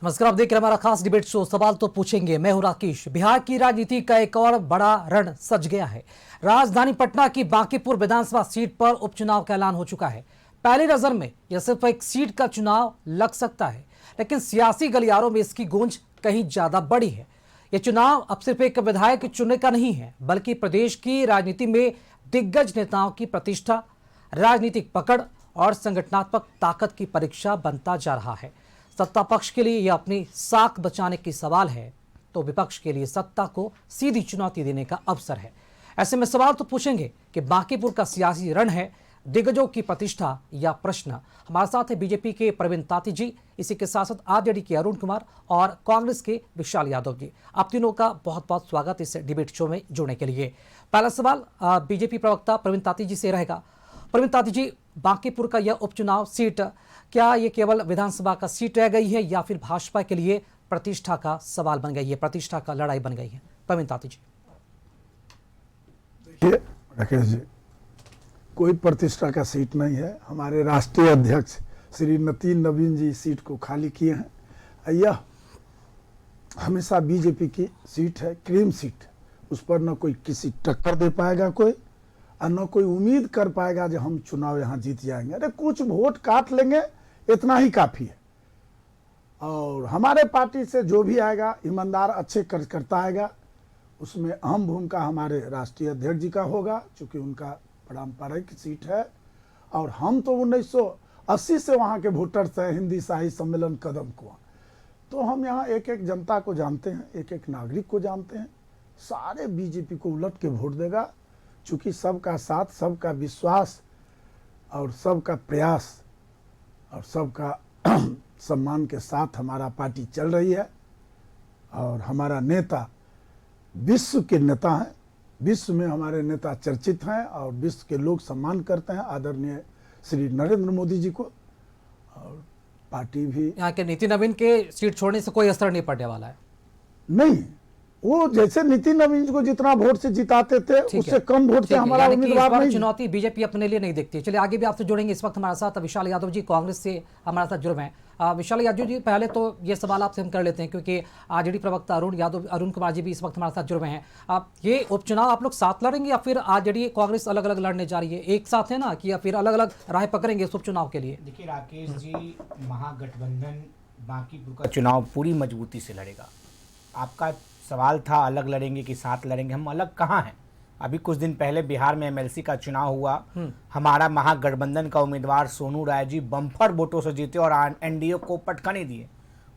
नमस्कार, आप देख रहे हैं हमारा खास डिबेट शो सवाल तो पूछेंगे। मैं हूं राकेश। बिहार की राजनीति का एक और बड़ा रण सज गया है। राजधानी पटना की बांकीपुर विधानसभा सीट पर उपचुनाव का ऐलान हो चुका है। पहली नजर में यह सिर्फ एक सीट का चुनाव लग सकता है, लेकिन सियासी गलियारों में इसकी गूंज कहीं ज्यादा बड़ी है। यह चुनाव अब सिर्फ एक विधायक चुनने का नहीं है, बल्कि प्रदेश की राजनीति में दिग्गज नेताओं की प्रतिष्ठा, राजनीतिक पकड़ और संगठनात्मक ताकत की परीक्षा बनता जा रहा है। सत्ता पक्ष के लिए यह अपनी साख बचाने की सवाल है, तो विपक्ष के लिए सत्ता को सीधी चुनौती देने का अवसर है। ऐसे में सवाल तो पूछेंगे कि बांकीपुर का सियासी रण है दिग्गजों की प्रतिष्ठा या प्रश्न। हमारे साथ है बीजेपी के प्रवीण ताती जी, इसी के साथ साथ आरजेडी के अरुण कुमार और कांग्रेस के विशाल यादव जी। आप तीनों का बहुत बहुत स्वागत इस डिबेट शो में जुड़ने के लिए। पहला सवाल बीजेपी प्रवक्ता प्रवीण ताती जी से रहेगा। प्रवीण ताती जी, बांकीपुर का यह उपचुनाव सीट, क्या ये केवल विधानसभा का सीट रह गई है या फिर भाजपा के लिए प्रतिष्ठा का सवाल बन गई है, प्रतिष्ठा का लड़ाई बन गई है? प्रवीण ताती जी। देखिए राकेश जी, कोई प्रतिष्ठा का सीट नहीं है। हमारे राष्ट्रीय अध्यक्ष श्री नितिन नवीन जी सीट को खाली किए हैं। यह हमेशा बीजेपी की सीट है, क्रीम सीट। उस पर न कोई किसी टक्कर दे पाएगा कोई, और न कोई उम्मीद कर पाएगा जो हम चुनाव यहाँ जीत जाएंगे। अरे कुछ वोट काट लेंगे, इतना ही काफ़ी है। और हमारे पार्टी से जो भी आएगा, ईमानदार अच्छे करता आएगा, उसमें अहम भूमिका हमारे राष्ट्रीय अध्यक्ष जी का होगा, क्योंकि उनका पारंपरिक सीट है। और हम तो 1980 से वहाँ के वोटर्स हैं, हिंदी साहित्य सम्मेलन कदम कुआं। तो हम यहाँ एक एक जनता को जानते हैं, एक एक नागरिक को जानते हैं। सारे बीजेपी को उलट के वोट देगा, चूँकि सबका साथ, सबका विश्वास और सबका प्रयास और सबका सम्मान के साथ हमारा पार्टी चल रही है। और हमारा नेता विश्व के नेता हैं, विश्व में हमारे नेता चर्चित हैं और विश्व के लोग सम्मान करते हैं आदरणीय श्री नरेंद्र मोदी जी को। और पार्टी भी यहाँ के नितिन नवीन के सीट छोड़ने से कोई असर नहीं पड़ने वाला है। नहीं, वो जैसे नितिन नवीन जी को जितना वोट से जिताते थे उससे कम वोट से हमारा उम्मीदवार नहीं। चुनौती बीजेपी अपने लिए नहीं देखती। चलिए आगे भी आपसे जुड़ेंगे। इस वक्त हमारे साथ विशाल यादव जी कांग्रेस से हमारे साथ जुड़े हैं। विशाल यादव जी, पहले तो ये सवाल आपसे हम कर लेते हैं, क्योंकि आरजेडी प्रवक्ता अरुण कुमार जी भी इस वक्त हमारे साथ जुड़े हैं। आप ये उपचुनाव आप लोग साथ लड़ेंगे या फिर आरजेडी कांग्रेस अलग अलग लड़ने जा रही है? एक साथ है ना, कि या फिर अलग अलग राह पकड़ेंगे इस उपचुनाव के लिए? देखिए राकेश जी, महागठबंधन बांकीपुर का चुनाव पूरी मजबूती से लड़ेगा। आपका सवाल था अलग लड़ेंगे कि साथ लड़ेंगे। हम अलग कहाँ हैं? अभी कुछ दिन पहले बिहार में एमएलसी का चुनाव हुआ। हमारा महागठबंधन का उम्मीदवार सोनू राय जी बम्पर वोटों से जीते और एनडीए को पटखनी दिए।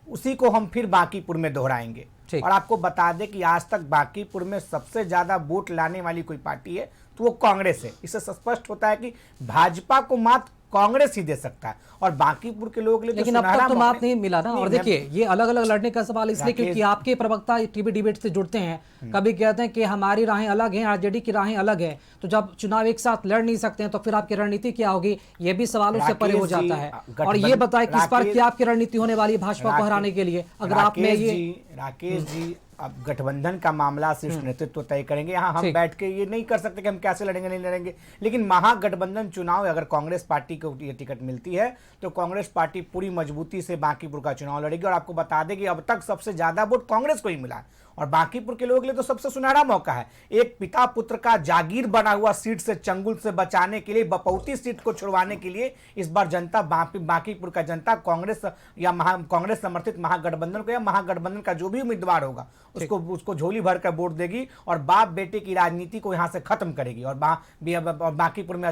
उसी को हम फिर बांकीपुर में दोहराएंगे। और आपको बता दें कि आज तक बांकीपुर में सबसे ज्यादा वोट लाने वाली कोई पार्टी है तो वो कांग्रेस है। इससे स्पष्ट होता है कि भाजपा को मात कांग्रेस ही दे सकता है और बांकीपुर के लोग। लेकिन अब तक तो मात नहीं मिला ना। और देखिए, ये अलग अलग लड़ने का सवाल इसलिए क्योंकि आपके प्रवक्ता टीवी डिबेट से जुड़ते हैं, कभी कहते हैं कि हमारी राहें अलग हैं, आरजेडी की राहें अलग हैं। तो जब चुनाव एक साथ लड़ नहीं सकते हैं तो फिर आपकी रणनीति क्या होगी? ये भी सवालों से परे हो जाता है। और ये बताएं किस पर क्या आपकी रणनीति होने वाली है भाजपा को हराने के लिए? अगर आपने ये राकेश जी, अब गठबंधन का मामला सिर्फ नेतृत्व तय करेंगे। यहाँ हम बैठ के ये नहीं कर सकते कि हम कैसे लड़ेंगे नहीं लड़ेंगे। लेकिन महागठबंधन चुनाव, अगर कांग्रेस पार्टी को ये टिकट मिलती है तो कांग्रेस पार्टी पूरी मजबूती से बांकीपुर का चुनाव लड़ेगी। और आपको बता दें कि अब तक सबसे ज्यादा वोट कांग्रेस को ही मिला है और बांकीपुर के लोगों के लिए तो सबसे सुनहरा मौका है। एक पिता पुत्र का जागीर बना हुआ सीट से चंगुल से बचाने के लिए, बपौती सीट को छुड़वाने के लिए इस बार जनता, बांकीपुर का जनता कांग्रेस या कांग्रेस समर्थित महागठबंधन को या महागठबंधन का जो भी उम्मीदवार होगा उसको झोली भर कर वोट देगी और बाप बेटे की राजनीति को यहां से खत्म करेगी। और बांकीपुर में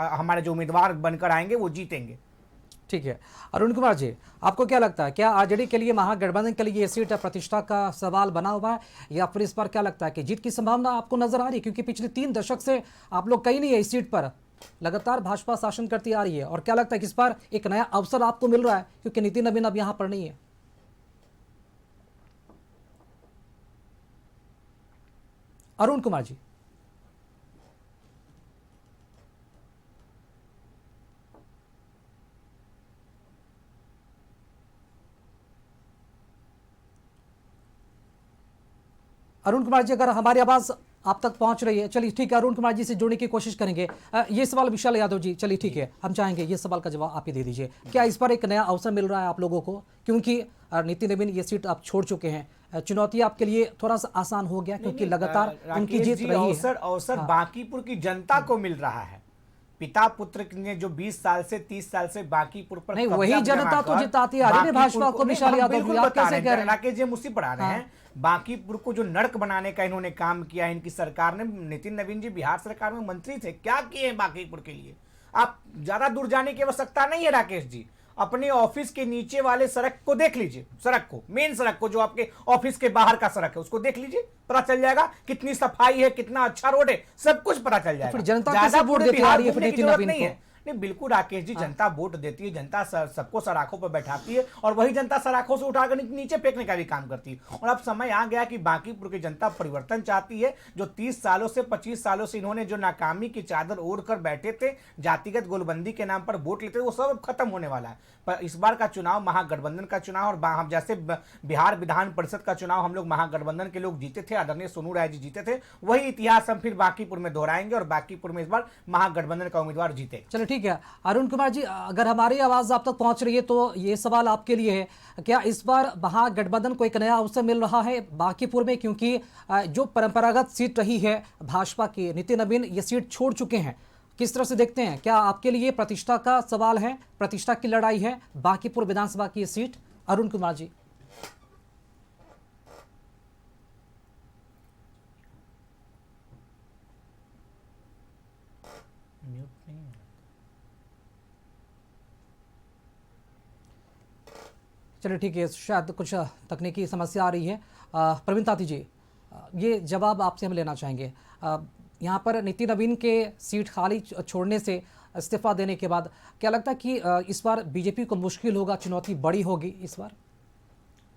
हमारे जो उम्मीदवार बनकर आएंगे वो जीतेंगे। ठीक है। अरुण कुमार जी, आपको क्या लगता है, क्या आरजेडी के लिए, महागठबंधन के लिए ये सीट प्रतिष्ठा का सवाल बना हुआ है या फिर इस पर क्या लगता है कि जीत की संभावना आपको नजर आ रही है? क्योंकि पिछले 3 दशक से आप लोग कहीं नहीं है इस सीट पर, लगातार भाजपा शासन करती आ रही है। और क्या लगता है कि इस पर एक नया अवसर आपको मिल रहा है क्योंकि नितिन नवीन अब यहां पर नहीं है? अरुण कुमार जी। अरुण कुमार जी, अगर हमारी आवाज आप तक पहुंच रही है। चलिए ठीक है, अरुण कुमार जी से जुड़ने की कोशिश करेंगे। ये सवाल विशाल यादव जी, चलिए ठीक है, हम चाहेंगे ये सवाल का जवाब आप ही दे दीजिए। क्या इस पर एक नया अवसर मिल रहा है आप लोगों को, क्योंकि नितिन नवीन ये सीट आप छोड़ चुके हैं, चुनौती आपके लिए थोड़ा सा आसान हो गया क्योंकि लगातार उनकी जीत रही है। अवसर बांकीपुर की जनता को मिल रहा है। पिता पुत्र ने जो 20 साल से 30 साल से बांकीपुर पर नहीं, वही जनता तो जिताती आ रही है भाजपा को। विशाल यादव जी, आप कैसे कह रहे हैं? राकेश जी मुझसे पढ़ा रहे हैं। बांकीपुर को जो नर्क बनाने का इन्होंने काम किया, इनकी सरकार ने। नितिन नवीन जी बिहार सरकार में मंत्री थे, क्या किए बांकीपुर के लिए? आप ज्यादा दूर जाने की आवश्यकता नहीं है राकेश जी। अपने ऑफिस के नीचे वाले सड़क को देख लीजिए, सड़क को, मेन सड़क को, जो आपके ऑफिस के बाहर का सड़क है, उसको देख लीजिए, पता चल जाएगा कितनी सफाई है, कितना अच्छा रोड है, सब कुछ पता चल जाएगा। फिर जनता कैसे वोट देती आ रही है नितिन नवीन को? नहीं, बिल्कुल राकेश जी, जनता वोट देती है, जनता सबको सराखों पर बैठाती है और वही जनता सराखों से उठाकर नीचे फेंकने का भी काम करती है। और अब समय आ गया कि बांकीपुर की जनता परिवर्तन चाहती है। जो 30 सालों से 25 सालों से इन्होंने जो नाकामी की चादर ओढ़ कर बैठे थे, जातिगत गोलबंदी के नाम पर वोट लेते थे, वो सब खत्म होने वाला है। पर इस बार का चुनाव महागठबंधन का चुनाव, और हम जैसे बिहार विधान परिषद का चुनाव हम लोग महागठबंधन के लोग जीते थे, आदरणीय सोनू राय जी जीते थे, वही इतिहास हम फिर बांकीपुर में दोहराएंगे और बांकीपुर में इस बार महागठबंधन का उम्मीदवार जीते। चलो ठीक है, अरुण कुमार जी, अगर हमारी आवाज आप तक पहुंच रही है तो ये सवाल आपके लिए है, क्या इस बार महागठबंधन को एक नया अवसर मिल रहा है बांकीपुर में? क्योंकि जो परंपरागत सीट रही है भाजपा की, नितिन नवीन ये सीट छोड़ चुके हैं, किस तरह से देखते हैं? क्या आपके लिए प्रतिष्ठा का सवाल है, प्रतिष्ठा की लड़ाई है बांकीपुर विधानसभा की ये सीट? अरुण कुमार जी। चलिए ठीक है, शायद कुछ तकनीकी समस्या आ रही है। प्रवीण ताती जी, ये जवाब आपसे हम लेना चाहेंगे। यहाँ पर नितिन नवीन के सीट खाली छोड़ने से, इस्तीफा देने के बाद, क्या लगता है कि इस बार बीजेपी को मुश्किल होगा, चुनौती बड़ी होगी इस बार?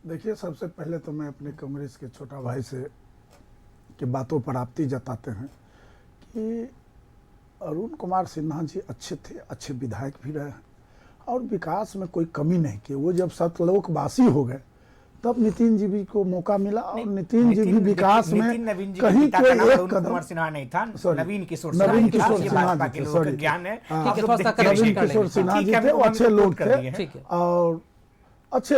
देखिए, सबसे पहले तो मैं अपने कांग्रेस के छोटा भाई से की बातों पर आपत्ति जताते हैं कि अरुण कुमार सिन्हा जी अच्छे थे, अच्छे विधायक भी रहे हैं और विकास में कोई कमी नहीं की। वो जब सतलोकवासी हो गए तब नितिन जी भी को मौका मिला और नितिन जी भी विकास में कहीं कोई एक कदम सिन्हा नहीं था, नवीन किशोर सिन्हा जी थे, नवीन किशोर सिन्हा जी थे, वो अच्छे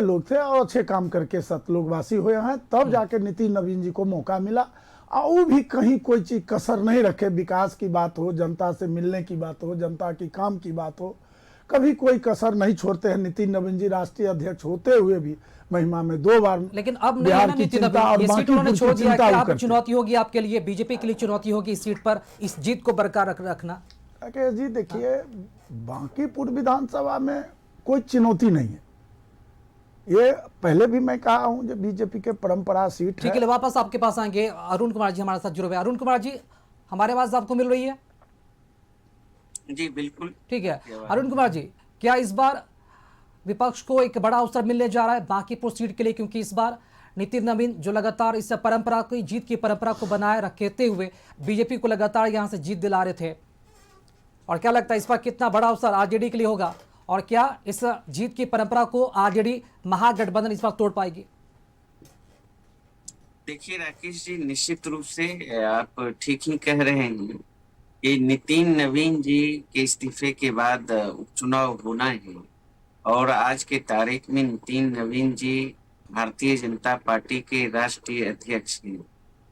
लोग थे और अच्छे काम करके सतलोकवासी हुए हैं। तब जाके नितिन नवीन जी को मौका मिला और वो भी कहीं कोई चीज कसर नहीं रखे। विकास की बात हो, जनता से मिलने की बात हो, जनता की काम की बात हो, कभी कोई कसर नहीं छोड़ते हैं। नितिन नवीन जी राष्ट्रीय अध्यक्ष होते हुए भी महिमा में 2 बार, लेकिन अब बिहार की चिंता और बांकीपुर छोड़ दिया, क्या चुनौती होगी आपके लिए, बीजेपी के लिए चुनौती होगी इस सीट पर, इस जीत को बरकरार रखना? जी देखिए, बांकीपुर विधानसभा में कोई चुनौती नहीं है। ये पहले भी मैं कहा हूं, जो बीजेपी के परंपरा सीट है। ठीक है, वापस आपके पास आएंगे। अरुण कुमार जी हमारे साथ जुड़े हुए। अरुण कुमार जी, हमारे आवाज आपको मिल रही है? जी बिल्कुल ठीक है। अरुण कुमार जी, क्या इस बार विपक्ष को एक बड़ा अवसर मिलने जा रहा है बांकीपुर सीट के लिए? क्योंकि इस बार नितिन नवीन जो लगातार इस परंपरा को, जीत की परंपरा को बनाए रखते हुए बीजेपी को लगातार यहां से जीत दिला रहे थे, और क्या लगता है इस बार कितना बड़ा अवसर आरजेडी के लिए होगा, और क्या इस जीत की परंपरा को आरजेडी महागठबंधन इस बार तोड़ पाएगी? देखिए राकेश जी, निश्चित रूप से आप ठीक ही कह रहे हैं कि नितिन नवीन जी के इस्तीफे के बाद उपचुनाव होना है और आज के तारीख में नितिन नवीन जी भारतीय जनता पार्टी के राष्ट्रीय अध्यक्ष हैं।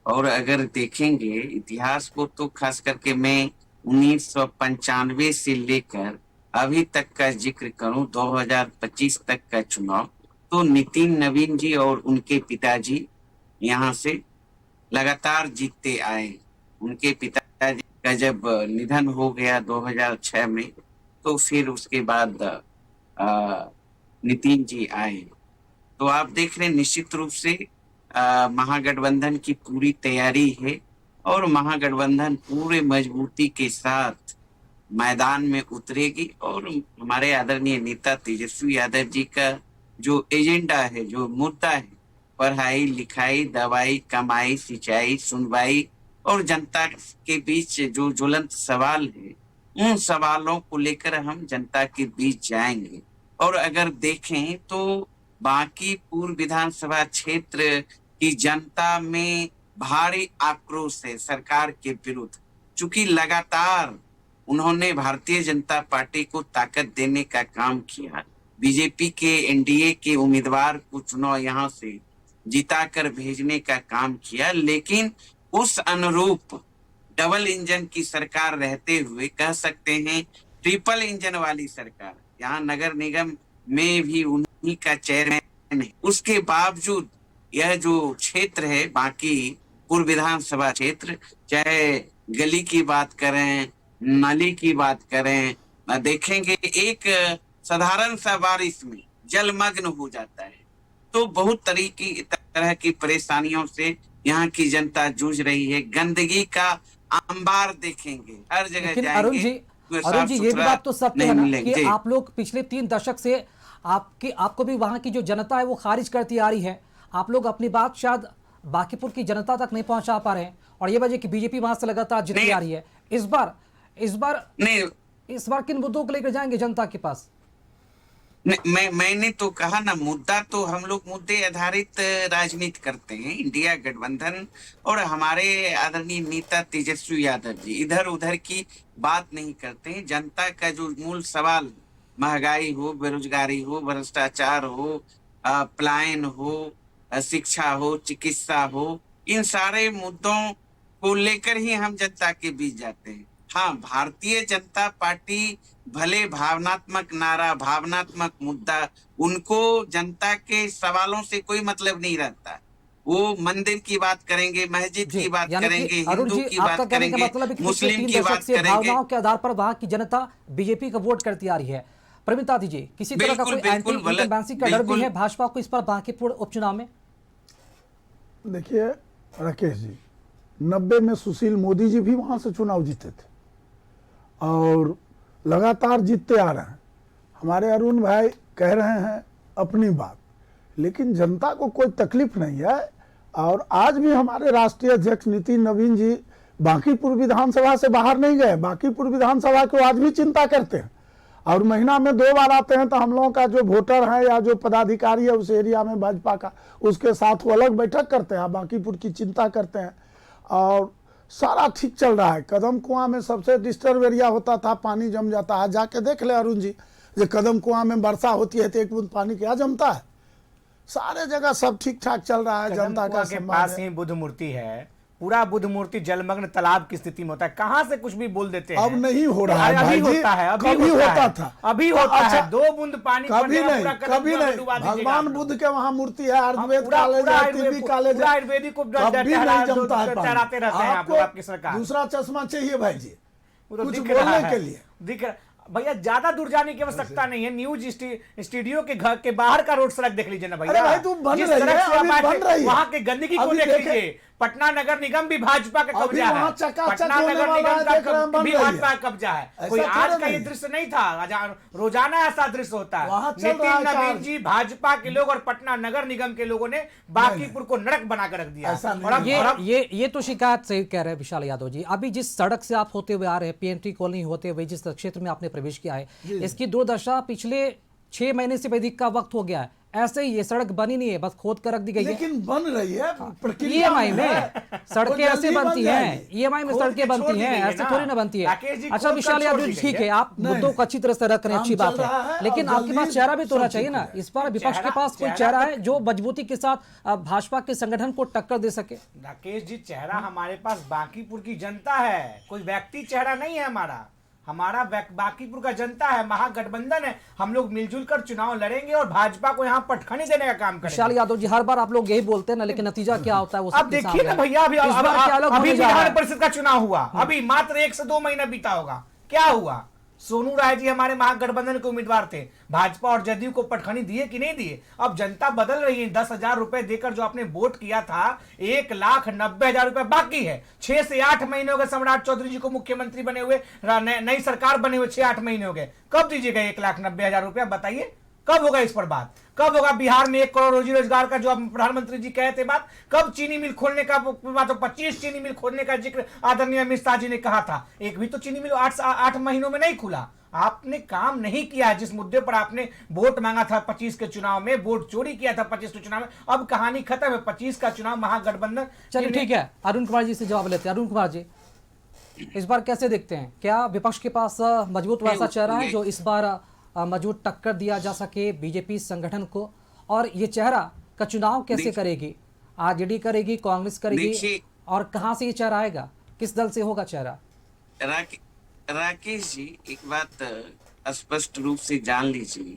और अगर देखेंगे इतिहास को तो खास करके मैं 1995 से लेकर अभी तक का जिक्र करूं, 2025 तक का चुनाव, तो नितिन नवीन जी और उनके पिताजी यहाँ से लगातार जीतते आए। उनके पिताजी का जब निधन हो गया 2006 में, तो फिर उसके बाद नितिन जी आए। तो आप देख रहे हैं निश्चित रूप से महागठबंधन की पूरी तैयारी है और महागठबंधन पूरे मजबूती के साथ मैदान में उतरेगी और हमारे आदरणीय नेता तेजस्वी यादव जी का जो एजेंडा है, जो मुद्दा है, पढ़ाई लिखाई, दवाई, कमाई, सिंचाई, सुनवाई और जनता के बीच जो ज्वलंत सवाल है, उन सवालों को लेकर हम जनता के बीच जाएंगे। और अगर देखें तो बांकीपुर विधानसभा क्षेत्र की जनता में भारी आक्रोश है सरकार के विरुद्ध, चूंकि लगातार उन्होंने भारतीय जनता पार्टी को ताकत देने का काम किया। बीजेपी के एनडीए के उम्मीदवार को चुनाव यहां से जिताकर भेजने का काम किया, लेकिन उस अनुरूप डबल इंजन की सरकार रहते हुए, कह सकते हैं ट्रिपल इंजन वाली सरकार, यहाँ नगर निगम में भी उन्हीं का चेयरमैन है, उसके बावजूद यह जो क्षेत्र है बाकी पूर्व विधानसभा क्षेत्र, चाहे गली की बात करें, नाली की बात करें, देखेंगे एक साधारण सा बारिश में जलमग्न हो जाता है। तो बहुत तरह की परेशानियों से यहाँ की जनता जूझ रही है। गंदगी का अंबार देखेंगे, हर जगह लेकिन जाएंगे, अरुण जी ये भी बात तो सत्य है ना कि जी। आप लोग पिछले 3 दशक से आपको भी वहां की जो जनता है वो खारिज करती आ रही है। आप लोग अपनी बात शायद बांकीपुर की जनता तक नहीं पहुंचा पा रहे हैं, और ये वजह कि बीजेपी वहां से लगातार जीतती आ रही है। इस बार किन मुद्दों को लेकर जाएंगे जनता के पास? मैंने तो कहा ना, मुद्दा तो हम लोग मुद्दे आधारित राजनीति करते हैं। इंडिया गठबंधन और हमारे आदरणीय नेता तेजस्वी यादव जी इधर उधर की बात नहीं करते हैं। जनता का जो मूल सवाल, महंगाई हो, बेरोजगारी हो, भ्रष्टाचार हो, पलायन हो, शिक्षा हो, चिकित्सा हो, इन सारे मुद्दों को लेकर ही हम जनता के बीच जाते हैं। हाँ, भारतीय जनता पार्टी भले भावनात्मक नारा, भावनात्मक मुद्दा, उनको जनता के सवालों से कोई मतलब नहीं रहता। वो मंदिर की बात करेंगे, मस्जिद की बात करेंगे, हिंदू की बात करेंगे, मतलब मुस्लिम की बात करेंगे। भावनाओं के आधार पर वहां की जनता बीजेपी का वोट करती आ रही है। प्रमिता दीजिए, किसी तरह का कोई एंटी इंकम्बेंसी का डर भी है भाजपा को इस पर बांकीपुर उपचुनाव में? देखिए राकेश जी, 90 में सुशील मोदी जी भी वहां से चुनाव जीते थे और लगातार जीतते आ रहे हैं। हमारे अरुण भाई कह रहे हैं अपनी बात, लेकिन जनता को कोई तकलीफ नहीं है। और आज भी हमारे राष्ट्रीय अध्यक्ष नितिन नवीन जी बांकीपुर विधानसभा से बाहर नहीं गए। बांकीपुर विधानसभा को आज भी चिंता करते हैं और महीना में 2 बार आते हैं। तो हम लोगों का जो वोटर है या जो पदाधिकारी है उस एरिया में भाजपा का, उसके साथ वो अलग बैठक करते हैं, बांकीपुर की चिंता करते हैं और सारा ठीक चल रहा है। कदम कुआं में सबसे डिस्टर्ब एरिया होता था, पानी जम जाता है। जाके देख ले अरुण जी, जो कदम कुआं में वर्षा होती है तो एक बूंद पानी क्या जमता है। सारे जगह सब ठीक ठाक चल रहा है। जनता का के पास ही बुद्ध मूर्ति है, पूरा बुद्ध मूर्ति जलमग्न तालाब की स्थिति में होता है। कहां से कुछ भी बोल देते हैं। अब नहीं हो रहा है अभी भाई जी, होता है, कभी होता था, अभी होता अच्छा, है। 2 बूंद पानी कभी नहीं। भगवान बुद्ध के वहाँ मूर्ति है, आयुर्वेद कॉलेज है, टीबी कॉलेज है, आयुर्वेदिक को कभी नहीं जमता है पानी। चढ़ाते रहते हैं आपकी सरकार। दूसरा चश्मा चाहिए भाई जी कुछ दिख रहा बोलने है, के लिए। दिख रहा भैया, ज्यादा दूर जाने की आवश्यकता नहीं है। न्यूज स्टूडियो के घर के बाहर का रोड सड़क देख लीजिए ना भैया। अरे भाई तू बन रही है, अभी बन रही है। वहां के गंदगी को देख लीजिए। पटना नगर निगम भी भाजपा का कब्जा है। पटना नगर निगम का भी भाजपा का कब्जा है। कोई आज का ये दृश्य नहीं था, रोजाना ऐसा दृश्य होता है। नितिन नवीन जी, भाजपा के लोग और पटना नगर निगम के लोगों ने बांकीपुर को नरक बनाकर रख दिया। ये तो शिकायत सही कह रहे हैं विशाल यादव जी। अभी जिस सड़क से आप होते हुए आ रहे हैं, पीएनटी कॉलोनी होते हुए जिस क्षेत्र में आपने प्रवेश किया है, इसकी दुर्दशा पिछले 6 महीने से अधिक का वक्त हो गया है। ऐसे ही ये सड़क बनी नहीं है, बस खोद कर रख दी गई है। लेकिन बन रही है, ईएमआई में सड़कें ऐसे बनती हैं, ईएमआई में सड़कें बनती हैं, ऐसे थोड़ी ना बनती है। अच्छा विशाल यादव, ठीक है, आप मुद्दों को अच्छी तरह से रख रहे हैं, अच्छी बात है, लेकिन आपके पास चेहरा भी तो होना चाहिए ना। इस बार विपक्ष के पास कोई चेहरा है जो मजबूती के साथ भाजपा के संगठन को टक्कर दे सके? राकेश जी, चेहरा हमारे पास बांकीपुर की जनता है, कोई व्यक्ति चेहरा नहीं है। हमारा बांकीपुर का जनता है, महागठबंधन है। हम लोग मिलजुल कर चुनाव लड़ेंगे और भाजपा को यहाँ पटखनी देने का काम करेंगे। विशाल यादव जी, हर बार आप लोग यही बोलते हैं ना, लेकिन नतीजा क्या होता है वो अब देखिए ना भैया, अभी विधान परिषद का चुनाव हुआ, अभी मात्र 1 से 2 महीना बीता होगा। क्या हुआ? सोनू राय जी हमारे महागठबंधन के उम्मीदवार थे, भाजपा और जदयू को पटखनी दिए कि नहीं दिए? अब जनता बदल रही है। 10,000 रुपए देकर जो आपने वोट किया था, 1,90,000 रुपए बाकी है। 6 से 8 महीने हो गए सम्राट चौधरी जी को मुख्यमंत्री बने हुए, नई सरकार बने हुए 6-8 महीने हो गए। कब दीजिएगा 1,90,000 रुपया? बताइए कब होगा इस पर बात? कब होगा बिहार में 1 करोड़ रोजी रोजगार का जो प्रधानमंत्री जी कहे थे बात? कब चीनी मिल खोलने का बात? 25 चीनी मिल खोलने का जिक्र आदरणीय अमित शाह जी ने कहा था। एक भी तो चीनी मिल 8 महीनों में नहीं खुला। आपने काम नहीं किया। जिस मुद्दे पर आपने वोट मांगा था 25 के चुनाव में, वोट चोरी किया था 25 के चुनाव में, अब कहानी खत्म है। 25 का चुनाव महागठबंधन। चलिए ठीक है, अरुण कुमार जी से जवाब लेते हैं। अरुण कुमार जी, इस बार कैसे देखते हैं? क्या विपक्ष के पास मजबूत वैसा चेहरा है जो इस बार मजबूत टक्कर दिया जा सके बीजेपी संगठन को? और ये चेहरा का चुनाव कैसे करेगी? आरजेडी करेगी, कांग्रेस करेगी, और कहां से ये चेहरा आएगा? किस दल से होगा चेहरा? राकेश जी, एक बात स्पष्ट रूप से जान लीजिए,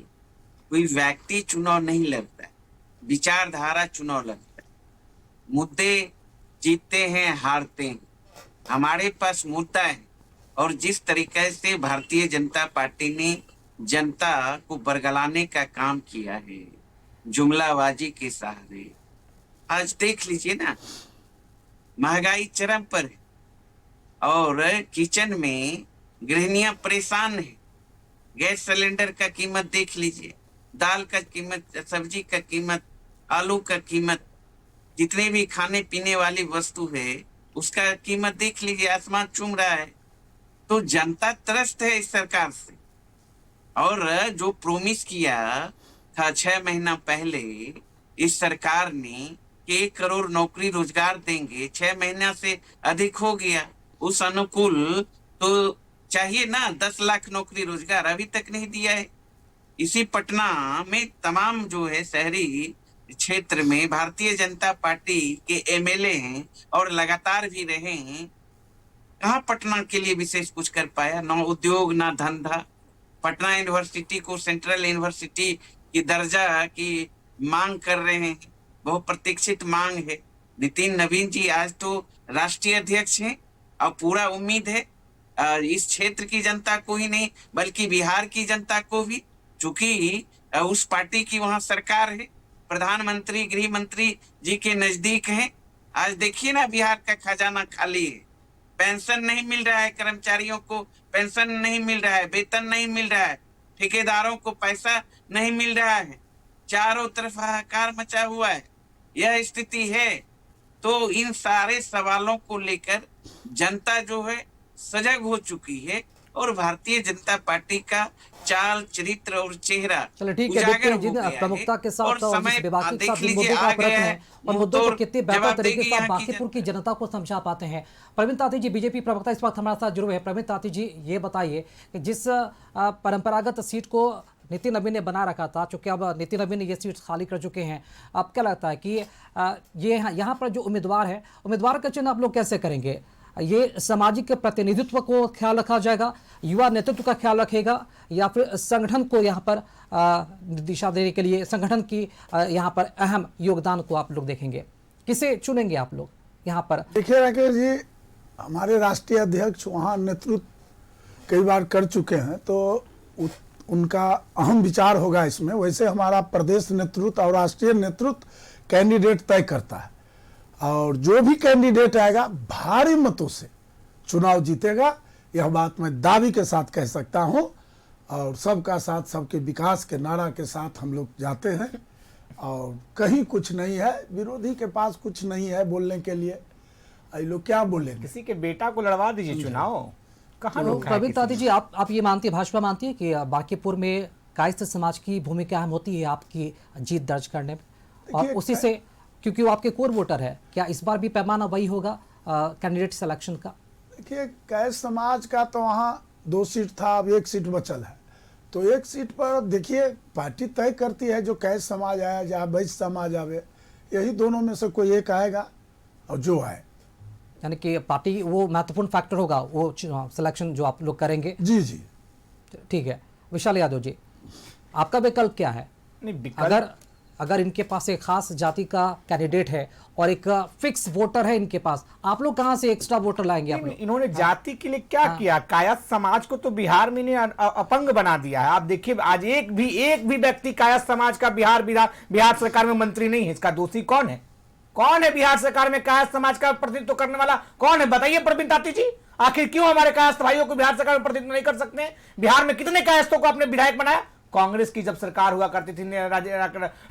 कोई व्यक्ति चुनाव नहीं लड़ता है, विचारधारा चुनाव लड़ता है। मुद्दे जीतते हैं, हारते हैं, हमारे पास मुद्दा है। और जिस तरीके से भारतीय जनता पार्टी ने जनता को बरगलाने का काम किया है जुमलाबाजी के सहारे, आज देख लीजिए ना, महंगाई चरम पर है और किचन में गृहिणियां परेशान है। गैस सिलेंडर का कीमत देख लीजिए, दाल का कीमत, सब्जी का कीमत, आलू का कीमत, जितने भी खाने पीने वाली वस्तु है उसका कीमत देख लीजिए, आसमान चूम रहा है। तो जनता त्रस्त है इस सरकार से। और जो प्रोमिस किया था 6 महीना पहले इस सरकार ने कि 1 करोड़ नौकरी रोजगार देंगे, 6 महीना से अधिक हो गया। उस अनुकूल तो चाहिए ना 10 लाख नौकरी रोजगार, अभी तक नहीं दिया है। इसी पटना में तमाम जो है शहरी क्षेत्र में भारतीय जनता पार्टी के एमएलए हैं और लगातार भी रहे हैं, कहाँ पटना के लिए विशेष कुछ कर पाया? ना उद्योग, ना धंधा। पटना यूनिवर्सिटी को सेंट्रल यूनिवर्सिटी की दर्जा की मांग कर रहे हैं, बहुत प्रतीक्षित मांग है। नितिन नवीन जी आज तो राष्ट्रीय अध्यक्ष हैं और पूरा उम्मीद है इस क्षेत्र की जनता को ही नहीं बल्कि बिहार की जनता को भी, चूंकि उस पार्टी की वहां सरकार है, प्रधानमंत्री गृह मंत्री जी के नजदीक हैं। आज देखिए ना, बिहार का खजाना खाली है, पेंशन नहीं मिल रहा है, कर्मचारियों को पेंशन नहीं मिल रहा है, वेतन नहीं मिल रहा है, ठेकेदारों को पैसा नहीं मिल रहा है, चारों तरफ हाहाकार मचा हुआ है। यह स्थिति है। तो इन सारे सवालों को लेकर जनता जो है सजग हो चुकी है और भारतीय जनता पार्टी का चाल, चरित्र और चेहरा चलो ठीक है, देखते हैं जिन प्रमुखता के साथ और जिस विभाग के साथ जिन मुद्दों का प्रयत्न है और मुद्दों को कितने बेहतर तरीके से बांकीपुर की जनता को समझा पाते हैं। प्रवीण ताती जी, बीजेपी प्रवक्ता इस वक्त हमारे साथ जुड़े हैं। प्रवीण ताती जी, ये बताइए कि जिस परंपरागत सीट को नितिन नवीन ने बना रखा था, चूंकि अब नितिन नवीन ने ये सीट खाली कर चुके हैं, अब क्या लगता है कि ये यहाँ पर जो उम्मीदवार है, उम्मीदवार का चयन आप लोग कैसे करेंगे? ये सामाजिक प्रतिनिधित्व को ख्याल रखा जाएगा, युवा नेतृत्व का ख्याल रखेगा, या फिर संगठन को यहाँ पर दिशा देने के लिए संगठन की यहाँ पर अहम योगदान को आप लोग देखेंगे? किसे चुनेंगे आप लोग यहाँ पर? देखिए राकेश जी, हमारे राष्ट्रीय अध्यक्ष वहाँ नेतृत्व कई बार कर चुके हैं, तो उनका अहम विचार होगा इसमें। वैसे हमारा प्रदेश नेतृत्व और राष्ट्रीय नेतृत्व कैंडिडेट तय करता है, और जो भी कैंडिडेट आएगा भारी मतों से चुनाव जीतेगा, यह बात मैं दावी के साथ कह सकता हूं। और सबका साथ सबके विकास के नारा के साथ हम लोग जाते हैं, और कहीं कुछ नहीं है, विरोधी के पास कुछ नहीं है बोलने के लिए। ये लोग क्या बोलेंगे? किसी के बेटा को लड़वा दीजिए चुनाव, कहाँ रोका है? प्रवीण ताती जी, आप ये मानती है, भाजपा मानती है कि बांकीपुर में कायस्थ समाज की भूमिका अहम होती है आपकी जीत दर्ज करने में, और उसी से, क्योंकि वो आपके कोर वोटर है, क्या इस बार भी पैमाना वही होगा कैंडिडेट सिलेक्शन का? देखिए, कायस्थ समाज का तो वहाँ 2 सीट था, अब 1 सीट बचल है, तो 1 सीट पर देखिए पार्टी तय करती है, जो कायस्थ समाज आया या वैश्य समाज आवे, यही दोनों में से कोई एक आएगा, और जो आए। यानी कि पार्टी वो महत्वपूर्ण फैक्टर होगा, वो सिलेक्शन जो आप लोग करेंगे। जी जी ठीक है। विशाल यादव जी, आपका विकल्प क्या है? नहीं, अगर इनके पास एक खास जाति का कैंडिडेट है और एक फिक्स वोटर है इनके पास, आप लोग कहां से एक्स्ट्रा वोटर लाएंगे? आप लोग इन्होंने जाति के लिए क्या किया? कायस्थ समाज को तो बिहार में ने अपंग बना दिया है। आप देखिए, आज एक भी व्यक्ति कायस्थ समाज का बिहार सरकार में मंत्री नहीं है। इसका दोषी कौन है? कौन है बिहार सरकार में कायस्थ समाज का प्रतिनिधित्व करने वाला? कौन है बताइए प्रवीण ताती जी। आखिर क्यों हमारे कायस्थ भाइयों को बिहार सरकार में प्रतिनिधित्व नहीं कर सकते? बिहार में कितने कायस्थों को आपने विधायक बनाया? कांग्रेस की जब सरकार हुआ करती थी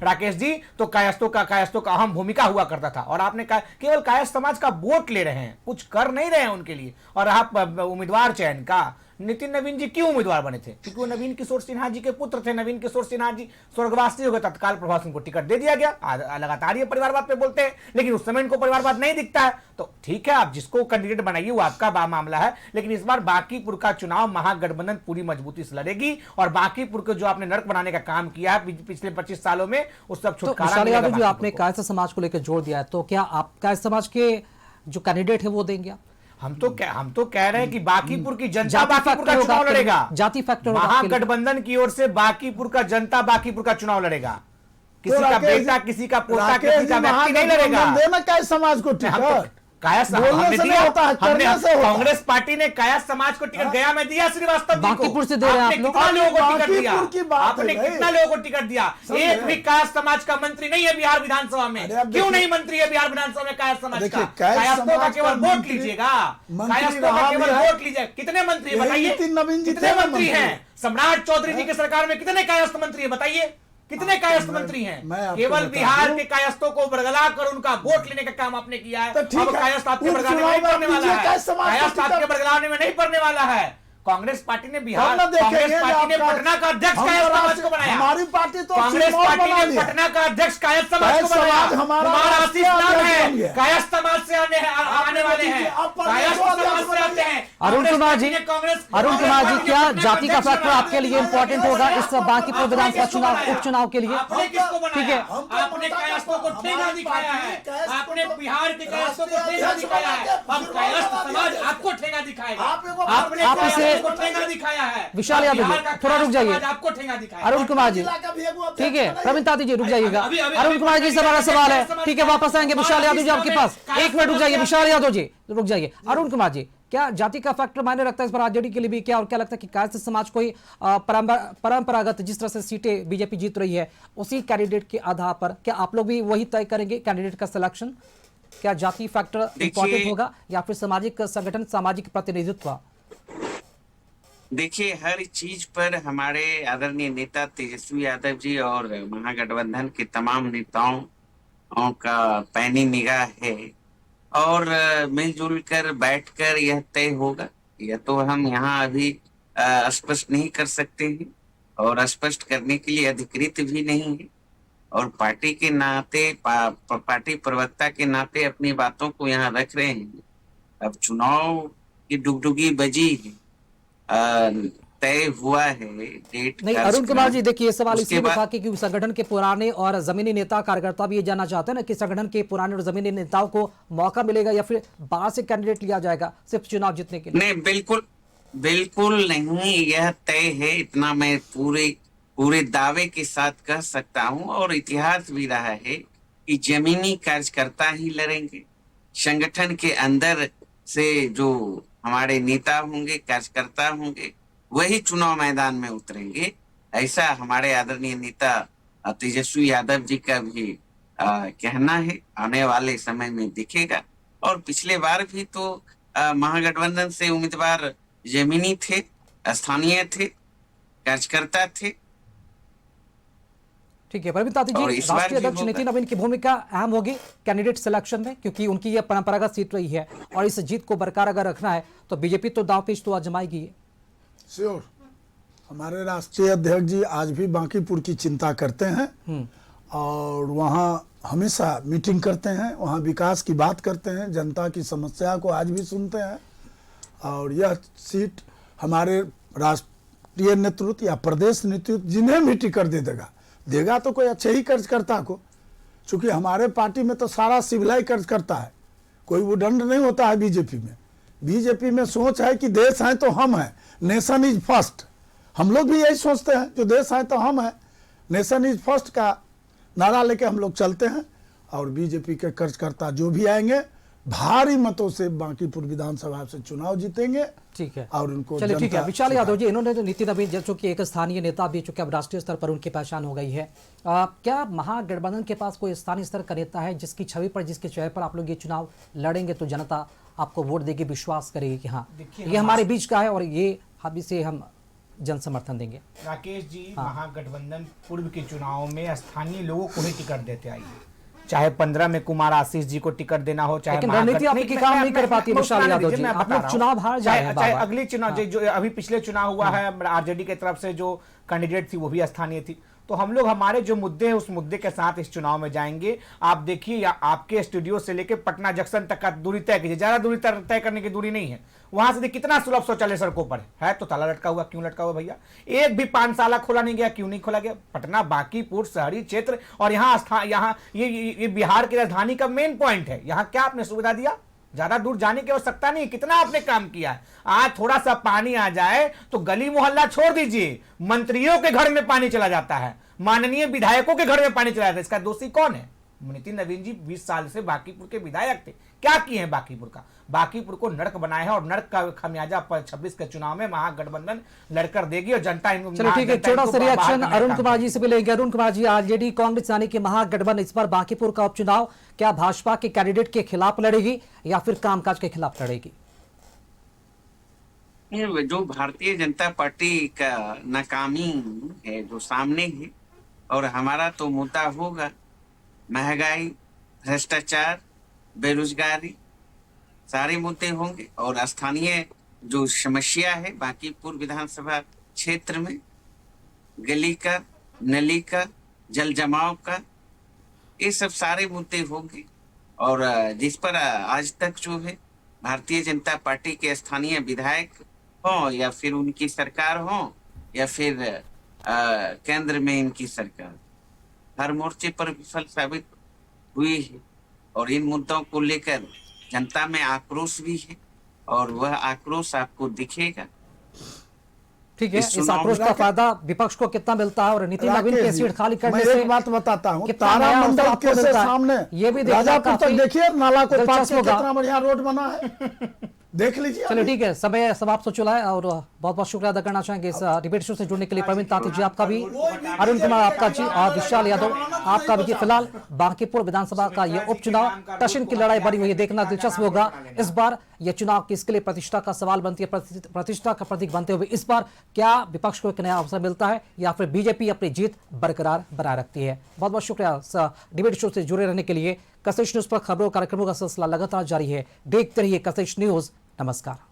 राकेश जी, तो कायस्थों का अहम भूमिका हुआ करता था, और आपने केवल कायस्थ समाज का वोट ले रहे हैं, कुछ कर नहीं रहे हैं उनके लिए। और आप उम्मीदवार चयन का नितिन नवीन जी क्यों उम्मीदवार बने थे? क्योंकि वो नवीन किशोर सिन्हा जी के पुत्र थे। नवीन किशोर सिन्हा जी स्वर्गवासी हो गए, तत्काल प्रभाव से उनको टिकट दे दिया गया। लगातार ये परिवारवाद पे बोलते हैं, लेकिन उस समय इनको परिवारवाद नहीं दिखता है। तो ठीक है, आप जिसको कैंडिडेट बनाइए, वो आपका मामला है, लेकिन इस बार बांकीपुर का चुनाव महागठबंधन पूरी मजबूती से लड़ेगी और बांकीपुर को जो आपने नर्क बनाने का काम किया है पिछले 25 सालों में, उस सब तो छुटकारा विशाल मिलेगा यादव, जो आपने बांकीपुर को। कायस्थ समाज को लेकर जोड़ दिया है, तो क्या आप कायस्थ समाज के जो कैंडिडेट है वो देंगे आप? हम तो कह रहे हैं कि बांकीपुर की जनता जाति बांकीपुर फैक्टर का होगा चुनाव आपके लिए? लड़ेगा। जाति फैक्टर होगा आपके लिए? महागठबंधन की ओर से बांकीपुर का जनता बांकीपुर का चुनाव लड़ेगा। किसी का राकेश बेटा, जी- किसी का पोता, राकेश किसी का जी, व्यक्ति नहीं लड़ेगा। महागठबंधन देना क्या समाज को हम टिकट? तो कायस्थ बोलने हमने से दिया, नहीं होता है, हमने करने से होता है। कांग्रेस पार्टी ने कायस्थ समाज को टिकट गया में दिया श्रीवास्तव जी को। बांकीपुर से दे रहे हैं आप आपने लोग? कितना लोगों को टिकट बांकीपुर दिया? की बात आपने है भाई। कितना लोगों को टिकट दिया? समझे? एक भी कायस्थ समाज का मंत्री नहीं है बिहार विधानसभा में। अरे अब क्यों देखिए- नहीं मंत्री है बिहार विधानसभा में कायस्थ समाज देखिए, का? कायस्थ कायस्थों का समाज केवल का वोट मंत्री- लीजिएगा, मंत्री कायस्थों का रहा केवल भी है। वोट लीजिए। कितने मंत्री है यही बताइए? नितिन नवीन जी कितने थे ना मंत्री मंत्री। हैं? सम्राट चौधरी जी की सरकार में कितने कायस्थ मंत्री है बताइए? कितने कायस्थ मंत्री हैं? मैं आपको केवल बता बिहार दूं। के कायस्थों को बरगला कर उनका वोट लेने का काम आपने किया है। तो ठीक अब है, कायस्थ आपके उस बरगलाने में नहीं चुनाव में पड़ने वाला लीजिए, है। कायस्थ समाज का कायस्थ आपके टिकट। बरगलाने में नहीं पड़ने वाला है। कांग्रेस पार्टी ने बिहार, हम ना देखेंगे कांग्रेस पार्टी ने आपका- पटना का अध्यक्ष हम कायस्थ तो समाज को बनाया। हमारी पार्टी तो कांग्रेस सिर्फ और पार्टी बना ने लिया। पटना का अध्यक्ष कायस्थ समाज को कायस्थ बनाया। समाज हमारा कुमार आशीष नाम राष्ट्रीय बन है, गया। कायस्थ समाज से आने वाले हैं, आप पर कायस्थ देखो, समाज से आते हैं। अरुण कांग्रेस कुमार जी, पार्टी ने कांग्रेस- अरुण कुमार जी, कांग्रेस क्या पार्टी ने जाति का अध्यक्ष फैक्टर बनाया। आपके लिए इंपॉर्टेंट होगा इस बांकीपुर आपने विधानसभा किसको चुनाव, बनाया? उपचुनाव के लिए? आपने किसको बनाया? ठीक है। आपने कायस्थों को ठेंगा दिखाया है। आपने बिहार के कायस्थों को ठेंगा दिखाया है। अब कायस्थ समाज आपको ठेंगा दिखाएगा। आपने आप इसे- कायस्थों को ठेंगा दिखाया है। विशाल यादव जी, बिहार का थोड़ा रुक कायस्थ जाइए। समाज आपको ठेंगा दिखाएगा। अरुण कुमार जी, ठीक है, प्रवीण ताती जी रुक जाइएगा। अरुण कुमार जी से हमारा सवाल है, ठीक है, वापस आएंगे विशाल यादव जी आपके पास। एक मिनट रुक जाइए विशाल यादव जी, रुक जाइए। अरुण कुमार जी, क्या जाति का फैक्टर मायने रखता है इस बार आरजेडी के लिए भी? क्या और क्या लगता है कि कायस्थ समाज कोई परंपरागत जिस तरह से सीटें बीजेपी जीत रही है, उसी कैंडिडेट के आधार पर क्या आप लोग भी वही तय करेंगे कैंडिडेट का सिलेक्शन? क्या जाति फैक्टर इंपॉर्टेंट होगा या फिर सामाजिक संगठन, सामाजिक प्रतिनिधित्व? देखिए, हर चीज पर हमारे आदरणीय नेता तेजस्वी यादव जी और महागठबंधन के तमाम नेताओं का पैनी निगाह है और मिलजुल कर बैठकर यह तय होगा। यह तो हम यहाँ अभी स्पष्ट नहीं कर सकते हैं और स्पष्ट करने के लिए अधिकृत भी नहीं है और पार्टी के नाते पार्टी प्रवक्ता के नाते अपनी बातों को यहाँ रख रहे हैं। अब चुनाव की डुगडुगी बजी है, तय हुआ है डेट। नहीं अरुण कुमार जी, देखिए ये सवाल उसके इसलिए बाद- उठा के क्योंकि संगठन के पुराने और जमीनी नेता कार्यकर्ता भी ये जानना चाहते हैं ना कि संगठन के पुराने और जमीनी नेताओं को मौका मिलेगा या फिर बाहर से कैंडिडेट लिया जाएगा सिर्फ चुनाव जीतने के लिए? नहीं, बिल्कुल नहीं, यह तय है, इतना मैं पूरे दावे के साथ कह सकता हूं और इतिहास भी रहा है कि जमीनी कार्यकर्ता ही लड़ेंगे। संगठन के अंदर से जो हमारे नेता होंगे, कार्यकर्ता होंगे, वही चुनाव मैदान में उतरेंगे। ऐसा हमारे आदरणीय नेता तेजस्वी यादव जी का भी कहना है। आने वाले समय में दिखेगा और पिछले बार भी तो महागठबंधन से उम्मीदवार जमीनी थे, स्थानीय थे, कार्यकर्ता थे। ठीक है, प्रवीण ताती जी, और इस बार राष्ट्रीय भी अध्यक्ष होगा। नितिन नवीन की भूमिका अहम होगी कैंडिडेट सिलेक्शन में, क्योंकि उनकी यह परंपरागत सीट रही है और इस जीत को बरकरार अगर रखना है तो बीजेपी तो दांवपेच तो आजमाएगी। श्योर, हमारे राष्ट्रीय अध्यक्ष जी आज भी बांकीपुर की चिंता करते हैं और वहाँ हमेशा मीटिंग करते हैं, वहाँ विकास की बात करते हैं, जनता की समस्या को आज भी सुनते हैं और यह सीट हमारे राष्ट्रीय नेतृत्व या प्रदेश नेतृत्व जिन्हें भी टिकट देगा तो कोई अच्छे ही कार्यकर्ता को, क्योंकि हमारे पार्टी में तो सारा सिविलाई कार्यकर्ता है, कोई वो दंड नहीं होता है। बीजेपी में सोच है कि देश है तो हम हैं, नेशन इज फर्स्ट। हम लोग भी यही सोचते हैं, जो देश है तो हम हैं, नेशन इज फर्स्ट का नारा लेके हम लोग चलते हैं और बीजेपी के कार्यकर्ता जो भी आएंगे भारी मतों से बांकीपुर विधानसभा से चुनाव जीतेंगे। ठीक है, और उनको चलिए ठीक है। जनता विशाल यादव जी, इन्होंने तो नितिन नवीन जो कि एक स्थानीय नेता भी, चूंकि अब राष्ट्रीय स्तर पर उनकी पहचान हो गई है, क्या महागठबंधन के पास कोई स्थानीय स्तर का नेता है जिसकी छवि पर, जिसके चेहरे पर आप लोग ये चुनाव लड़ेंगे तो जनता आपको वोट देगी, विश्वास करेगी कि हाँ ये हमारे बीच का है और ये हम इसे हम जन समर्थन देंगे? राकेश जी, महागठबंधन पूर्व के चुनाव में स्थानीय लोगों को ही टिकट देते आई है। चाहे 15 में कुमार आशीष जी को टिकट देना हो, चाहे लेकिन रणनीति आपकी काम नहीं कर पाती विशाल यादव जी, आप लोग चुनाव हार जाए हैं चाहे बाबा। अगली चुनाव जो अभी पिछले चुनाव हुआ है, आरजेडी की तरफ से जो कैंडिडेट थी वो भी स्थानीय थी। तो हम लोग हमारे जो मुद्दे हैं उस मुद्दे के साथ इस चुनाव में जाएंगे। आप देखिए, या आपके स्टूडियो से लेकर पटना जंक्शन तक का दूरी तय कीजिए, ज्यादा दूरी तय करने की दूरी नहीं है। वहां से कितना सुलभ शौचालय सड़कों पर है, तो ताला लटका हुआ क्यों लटका हुआ भैया? एक भी पानशाला खोला नहीं गया, क्यों नहीं खोला गया? पटना, बांकीपुर शहरी क्षेत्र, और यहाँ ये बिहार की राजधानी का मेन पॉइंट है। यहाँ क्या आपने सुविधा दिया? ज्यादा दूर जाने की आवश्यकता नहीं। कितना आपने काम किया है? आज थोड़ा सा पानी आ जाए तो गली मोहल्ला छोड़ दीजिए, मंत्रियों के घर में पानी चला जाता है, माननीय विधायकों के घर में पानी चला जाता है। इसका दोषी कौन है? नितिन नवीन जी 20 साल से बांकीपुर के विधायक थे। क्या किए हैं बांकीपुर का? बांकीपुर को नर्क बनाया है, और नर्क का खमियाजा 26 के चुनाव में महागठबंधन लड़कर देगी, और जनता इनको। चलो ठीक है, छोटा सा रिएक्शन अरुण कुमार जी से भी लेंगे। अरुण कुमार जी, आरजेडी कांग्रेस यानी कि महागठबंधन इस बार बांकीपुर का उपचुनाव क्या भाजपा के कैंडिडेट के खिलाफ लड़ेगी या फिर कामकाज के खिलाफ लड़ेगी? जो भारतीय जनता पार्टी का नाकामी है जो सामने है, और हमारा तो मुद्दा होगा महंगाई, भ्रष्टाचार, बेरोजगारी, सारे मुद्दे होंगे। और स्थानीय जो समस्या है बांकीपुर विधानसभा क्षेत्र में, गली का, नली का, जल जमाव का, ये सब सारे मुद्दे होंगे। और जिस पर आज तक जो है भारतीय जनता पार्टी के स्थानीय विधायक हो, या फिर उनकी सरकार हो, या फिर केंद्र में इनकी सरकार, हर मोर्चे पर विफल साबित हुई है। और इन मुद्दों को लेकर जनता में आक्रोश भी है, और वह आक्रोश आपको दिखेगा। ठीक है, इस आक्रोश का फायदा विपक्ष को कितना मिलता है और नितिन नवीन की सीट खाली करने से मैं एक बात बताता हूँ, कितना नया तारामंडल अवसर आपको के से मिलता है? सामने ये भी देखना राजापुर तक काफी देखिए, नाला को पाट दिलचस्प के होगा। कितना बढ़िया रोड बना है, देख लीजिए। चलो ठीक है, समय समाप्त हो चुका है, और बहुत बहुत शुक्रिया अदा करना चाहेंगे इस डिबेट शो से जुड़ने के लिए। प्रवीण तांती जी आपका भी, अरुण कुमार आपका जी, और विशाल यादव आपका भी जी। फिलहाल बांकीपुर विधानसभा का यह उपचुनाव टशन की लड़ाई बनी हुई है, देखना दिलचस्प होगा इस बार यह चुनाव किसके लिए प्रतिष्ठा का सवाल बनती है, प्रतिष्ठा का प्रतीक बनते हुए इस बार क्या विपक्ष को एक नया अवसर मिलता है या फिर बीजेपी अपनी जीत बरकरार बनाए रखती है। बहुत बहुत शुक्रिया डिबेट शो से जुड़े रहने के लिए। कशिश न्यूज पर खबरों कार्यक्रमों का सिलसिला लगातार जारी है, देखते रहिए कशिश न्यूज। नमस्कार।